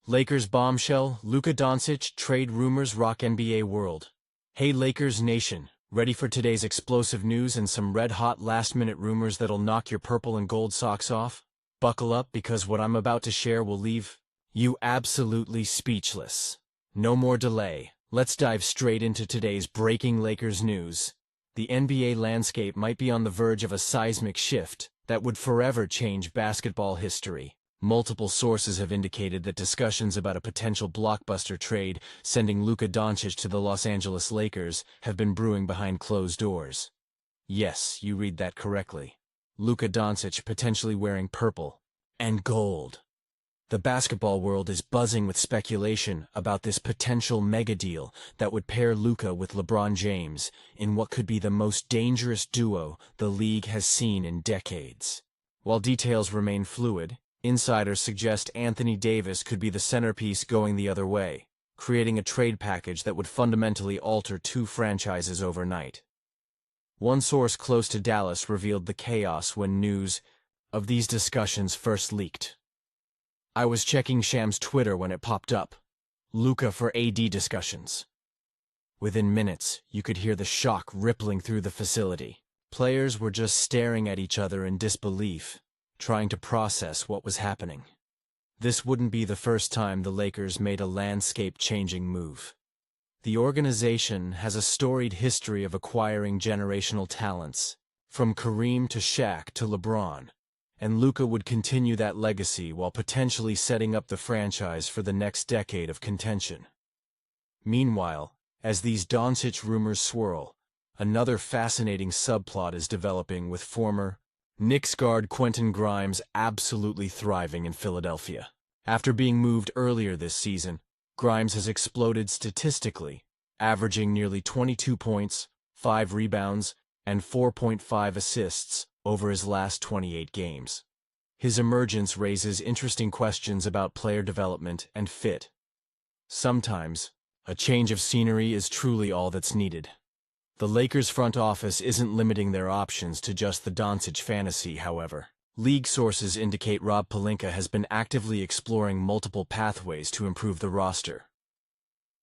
Lakers bombshell, Luka Doncic, trade rumors rock NBA world. Hey Lakers Nation, ready for today's explosive news and some red-hot last-minute rumors that'll knock your purple and gold socks off? Buckle up because what I'm about to share will leave you absolutely speechless. No more delay, let's dive straight into today's breaking Lakers news. The NBA landscape might be on the verge of a seismic shift that would forever change basketball history. Multiple sources have indicated that discussions about a potential blockbuster trade sending Luka Doncic to the Los Angeles Lakers have been brewing behind closed doors. Yes, you read that correctly. Luka Doncic potentially wearing purple and gold. The basketball world is buzzing with speculation about this potential mega deal that would pair Luka with LeBron James in what could be the most dangerous duo the league has seen in decades. While details remain fluid, insiders suggest Anthony Davis could be the centerpiece going the other way, creating a trade package that would fundamentally alter two franchises overnight. One source close to Dallas revealed the chaos when news of these discussions first leaked. I was checking Sham's Twitter when it popped up. Luka for AD discussions. Within minutes, you could hear the shock rippling through the facility. Players were just staring at each other in disbelief, trying to process what was happening. This wouldn't be the first time the Lakers made a landscape-changing move. The organization has a storied history of acquiring generational talents, from Kareem to Shaq to LeBron, and Luka would continue that legacy while potentially setting up the franchise for the next decade of contention. Meanwhile, as these Doncic rumors swirl, another fascinating subplot is developing with former Knicks guard Quentin Grimes absolutely thriving in Philadelphia. After being moved earlier this season, Grimes has exploded statistically, averaging nearly 22 points, 5 rebounds, and 4.5 assists over his last 28 games. His emergence raises interesting questions about player development and fit. Sometimes, a change of scenery is truly all that's needed. The Lakers front office isn't limiting their options to just the Doncic fantasy, however. League sources indicate Rob Pelinka has been actively exploring multiple pathways to improve the roster.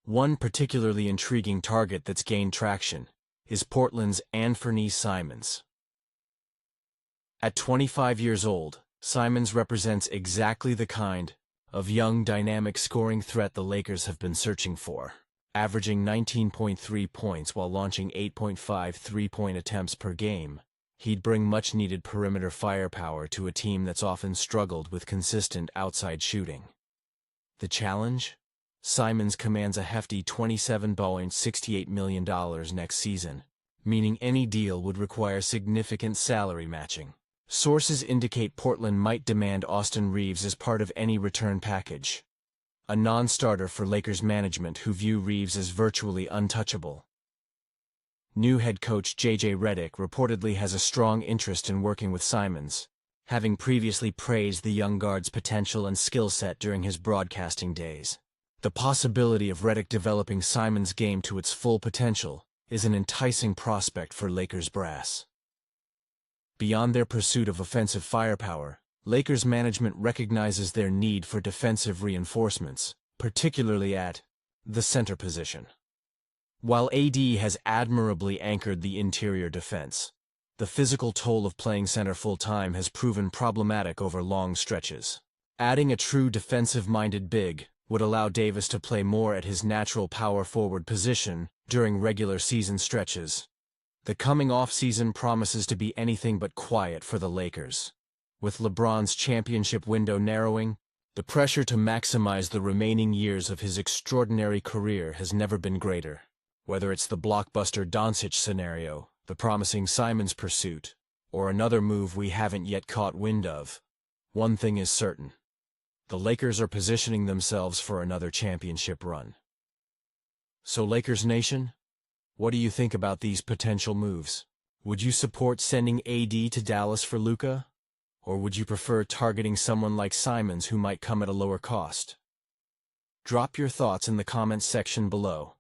One particularly intriguing target that's gained traction is Portland's Anfernee Simons. At 25 years old, Simons represents exactly the kind of young, dynamic scoring threat the Lakers have been searching for. Averaging 19.3 points while launching 8.5 three-point attempts per game, he'd bring much-needed perimeter firepower to a team that's often struggled with consistent outside shooting. The challenge? Simons commands a hefty $27.68 million next season, meaning any deal would require significant salary matching. Sources indicate Portland might demand Austin Reaves as part of any return package, a non-starter for Lakers management who view Reaves as virtually untouchable. New head coach J.J. Redick reportedly has a strong interest in working with Simons, having previously praised the young guard's potential and skill set during his broadcasting days. The possibility of Redick developing Simons' game to its full potential is an enticing prospect for Lakers brass. Beyond their pursuit of offensive firepower, Lakers management recognizes their need for defensive reinforcements, particularly at the center position. While AD has admirably anchored the interior defense, the physical toll of playing center full-time has proven problematic over long stretches. Adding a true defensive-minded big would allow Davis to play more at his natural power forward position during regular season stretches. The coming off-season promises to be anything but quiet for the Lakers. With LeBron's championship window narrowing, the pressure to maximize the remaining years of his extraordinary career has never been greater. Whether it's the blockbuster Doncic scenario, the promising Simons pursuit, or another move we haven't yet caught wind of, one thing is certain. The Lakers are positioning themselves for another championship run. So Lakers Nation, what do you think about these potential moves? Would you support sending AD to Dallas for Luka? Or would you prefer targeting someone like Simons who might come at a lower cost? Drop your thoughts in the comments section below.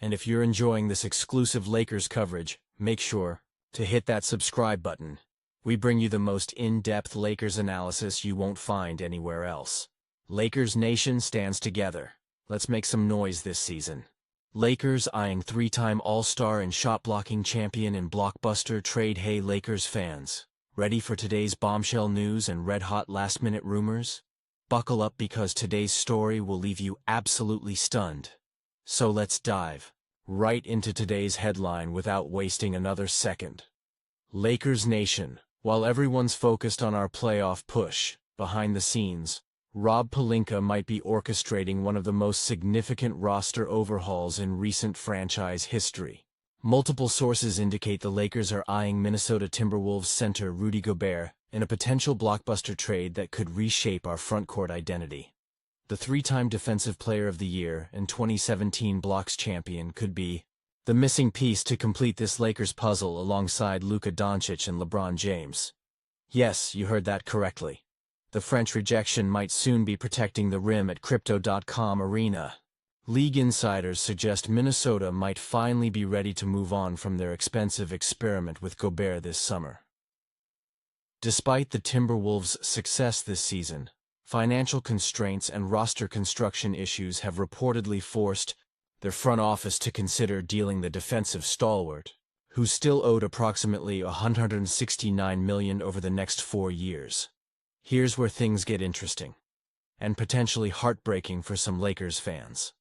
And if you're enjoying this exclusive Lakers coverage, make sure to hit that subscribe button. We bring you the most in-depth Lakers analysis you won't find anywhere else. Lakers Nation stands together. Let's make some noise this season. Lakers eyeing three-time All-Star and shot-blocking champion in blockbuster trade. Hey Lakers fans, ready for today's bombshell news and red-hot last-minute rumors? Buckle up because today's story will leave you absolutely stunned. So let's dive right into today's headline without wasting another second. Lakers Nation, while everyone's focused on our playoff push, behind the scenes, Rob Pelinka might be orchestrating one of the most significant roster overhauls in recent franchise history. Multiple sources indicate the Lakers are eyeing Minnesota Timberwolves center Rudy Gobert in a potential blockbuster trade that could reshape our frontcourt identity. The three-time Defensive Player of the Year and 2017 Blocks champion could be the missing piece to complete this Lakers puzzle alongside Luka Doncic and LeBron James. Yes, you heard that correctly. The French rejection might soon be protecting the rim at Crypto.com Arena. League insiders suggest Minnesota might finally be ready to move on from their expensive experiment with Gobert this summer. Despite the Timberwolves' success this season, financial constraints and roster construction issues have reportedly forced their front office to consider dealing the defensive stalwart, who still owed approximately $169 million over the next 4 years. Here's where things get interesting, and potentially heartbreaking for some Lakers fans.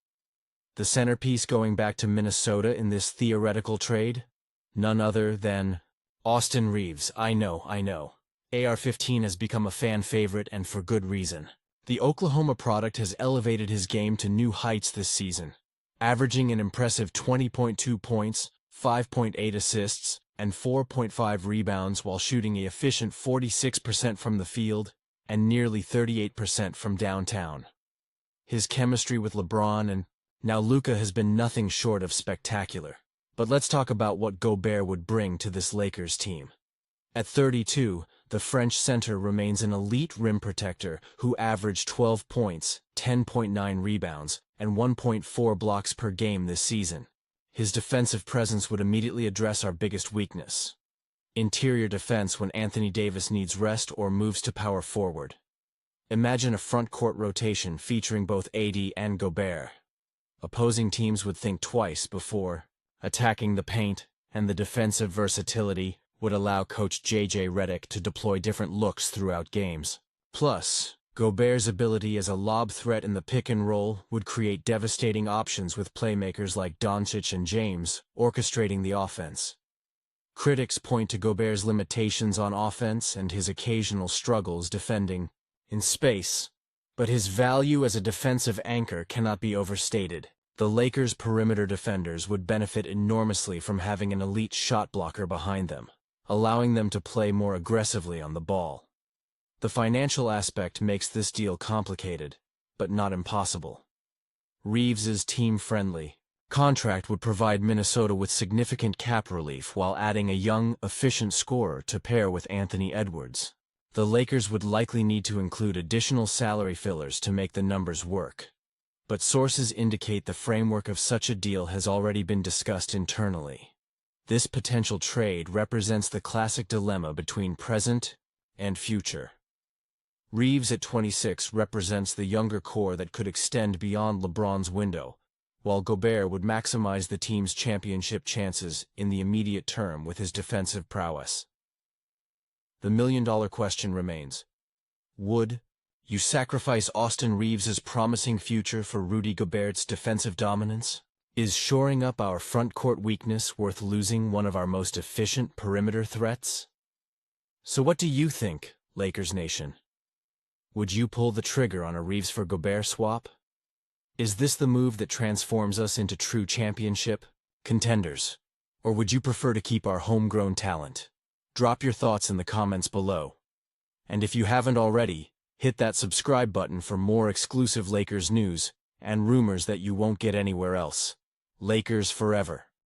The centerpiece going back to Minnesota in this theoretical trade? None other than Austin Reaves. I know. AR-15 has become a fan favorite, and for good reason. The Oklahoma product has elevated his game to new heights this season, averaging an impressive 20.2 points, 5.8 assists, and 4.5 rebounds while shooting an efficient 46% from the field and nearly 38% from downtown. His chemistry with LeBron and now Luka has been nothing short of spectacular. But let's talk about what Gobert would bring to this Lakers team. At 32, the French center remains an elite rim protector who averaged 12 points, 10.9 rebounds, and 1.4 blocks per game this season. His defensive presence would immediately address our biggest weakness: interior defense when Anthony Davis needs rest or moves to power forward. Imagine a front-court rotation featuring both AD and Gobert. Opposing teams would think twice before attacking the paint, and the defensive versatility would allow Coach J.J. Redick to deploy different looks throughout games. Plus, Gobert's ability as a lob threat in the pick and roll would create devastating options with playmakers like Doncic and James orchestrating the offense. Critics point to Gobert's limitations on offense and his occasional struggles defending in space, but his value as a defensive anchor cannot be overstated. The Lakers' perimeter defenders would benefit enormously from having an elite shot blocker behind them, allowing them to play more aggressively on the ball. The financial aspect makes this deal complicated, but not impossible. Reeves's team-friendly contract would provide Minnesota with significant cap relief while adding a young, efficient scorer to pair with Anthony Edwards. The Lakers would likely need to include additional salary fillers to make the numbers work. But sources indicate the framework of such a deal has already been discussed internally. This potential trade represents the classic dilemma between present and future. Reeves at 26 represents the younger core that could extend beyond LeBron's window, while Gobert would maximize the team's championship chances in the immediate term with his defensive prowess. The million-dollar question remains: would you sacrifice Austin Reeves's promising future for Rudy Gobert's defensive dominance? Is shoring up our front-court weakness worth losing one of our most efficient perimeter threats? So what do you think, Lakers Nation? Would you pull the trigger on a Reeves for Gobert swap? Is this the move that transforms us into true championship contenders? Or would you prefer to keep our homegrown talent? Drop your thoughts in the comments below. And if you haven't already, hit that subscribe button for more exclusive Lakers news and rumors that you won't get anywhere else. Lakers forever.